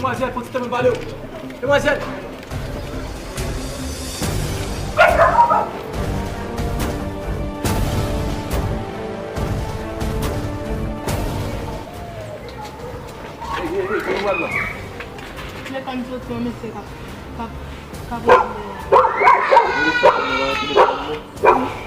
Demuasyan po, sistema baliw. Demuasyan. Keluar lah. Silakan tutup mami saya kap. Ini